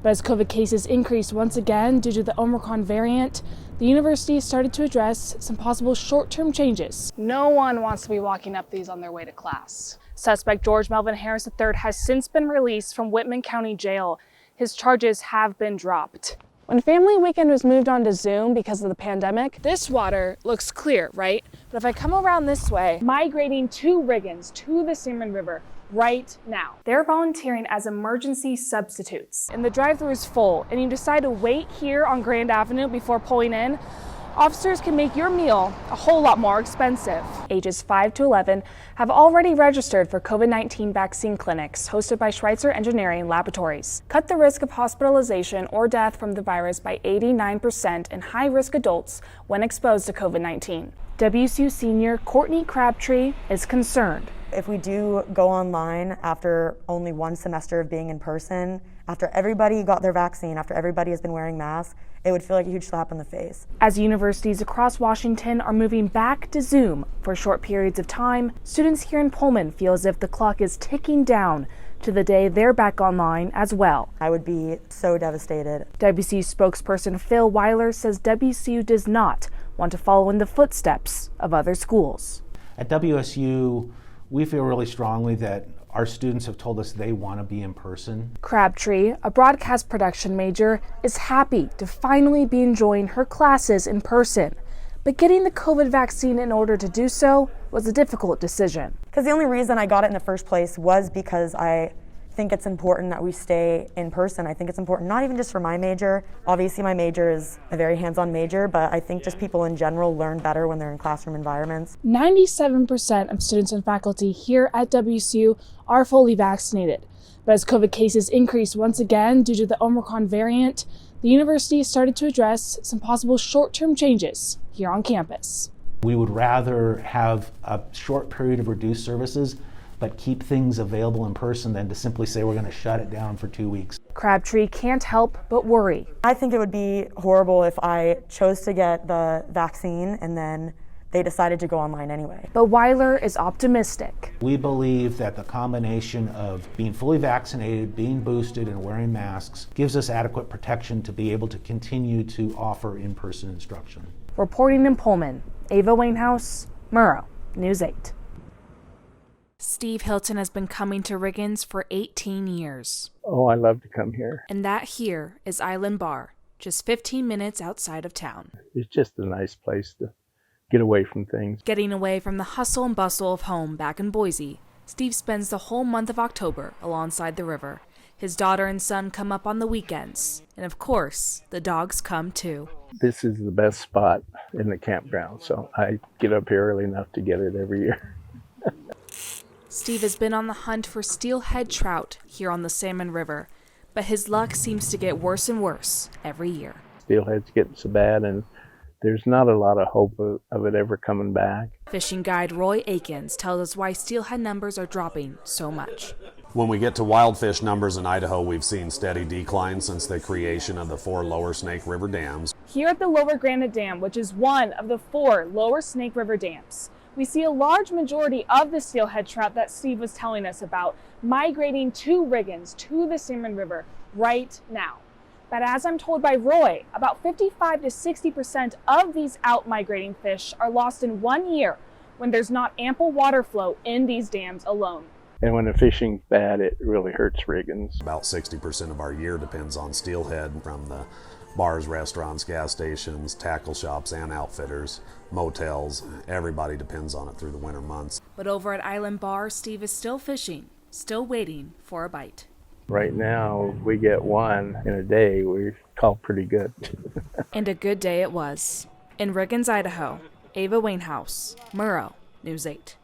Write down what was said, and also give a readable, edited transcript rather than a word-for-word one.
But as COVID cases increased once again due to the Omicron variant, the university started to address some possible short-term changes. No one wants to be walking up these on their way to class. Suspect George Melvin Harris III has since been released from Whitman County Jail. His charges have been dropped. When Family Weekend was moved on to Zoom because of the pandemic, this water looks clear, right? But if I come around this way, migrating to Riggins, to the Salmon River, right now. They're volunteering as emergency substitutes. And the drive-thru is full, and you decide to wait here on Grand Avenue before pulling in, officers can make your meal a whole lot more expensive. Ages 5 to 11 have already registered for COVID-19 vaccine clinics hosted by Schweitzer Engineering Laboratories. Cut the risk of hospitalization or death from the virus by 89% in high-risk adults when exposed to COVID-19. WSU senior Courtney Crabtree is concerned. If we do go online after only one semester of being in person, after everybody got their vaccine, after everybody has been wearing masks, it would feel like a huge slap in the face. As universities across Washington are moving back to Zoom for short periods of time, students here in Pullman feel as if the clock is ticking down to the day they're back online as well. I would be so devastated. WSU spokesperson Phil Weiler says WSU does not want to follow in the footsteps of other schools. At WSU, we feel really strongly that our students have told us they want to be in person. Crabtree, a broadcast production major, is happy to finally be enjoying her classes in person. But getting the COVID vaccine in order to do so was a difficult decision. Because the only reason I got it in the first place was because I think it's important that we stay in person. I think it's important not even just for my major. Obviously my major is a very hands-on major, but I think just people in general learn better when they're in classroom environments. 97% of students and faculty here at WSU are fully vaccinated. But as COVID cases increased once again due to the Omicron variant, the university started to address some possible short-term changes here on campus. We would rather have a short period of reduced services but keep things available in person than to simply say we're going to shut it down for 2 weeks. Crabtree can't help but worry. I think it would be horrible if I chose to get the vaccine and then they decided to go online anyway. But Weiler is optimistic. We believe that the combination of being fully vaccinated, being boosted, and wearing masks gives us adequate protection to be able to continue to offer in-person instruction. Reporting in Pullman, Ava Wainhouse, Murrow, News 8. Steve Hilton has been coming to Riggins for 18 years. Oh, I love to come here. And that here is Island Bar, just 15 minutes outside of town. It's just a nice place to get away from things. Getting away from the hustle and bustle of home back in Boise, Steve spends the whole month of October alongside the river. His daughter and son come up on the weekends, and of course, the dogs come too. This is the best spot in the campground, so I get up here early enough to get it every year. Steve has been on the hunt for steelhead trout here on the Salmon River, but his luck seems to get worse and worse every year. Steelhead's getting so bad, and there's not a lot of hope of it ever coming back. Fishing guide Roy Akins tells us why steelhead numbers are dropping so much. When we get to wild fish numbers in Idaho, we've seen steady decline since the creation of the 4 Lower Snake River dams. Here at the Lower Granite Dam, which is one of the 4 Lower Snake River dams, we see a large majority of the steelhead trout that Steve was telling us about migrating to Riggins, to the Salmon River, right now. But as I'm told by Roy, about 55 to 60% of these out-migrating fish are lost in 1 year when there's not ample water flow in these dams alone. And when the fishing's bad, it really hurts Riggins. About 60% of our year depends on steelhead from the bars, restaurants, gas stations, tackle shops, and outfitters, motels. Everybody depends on it through the winter months. But over at Island Bar, Steve is still fishing, still waiting for a bite. Right now, we get one in a day. We call pretty good. And a good day it was. In Riggins, Idaho, Ava Wainhouse, Murrow, News 8.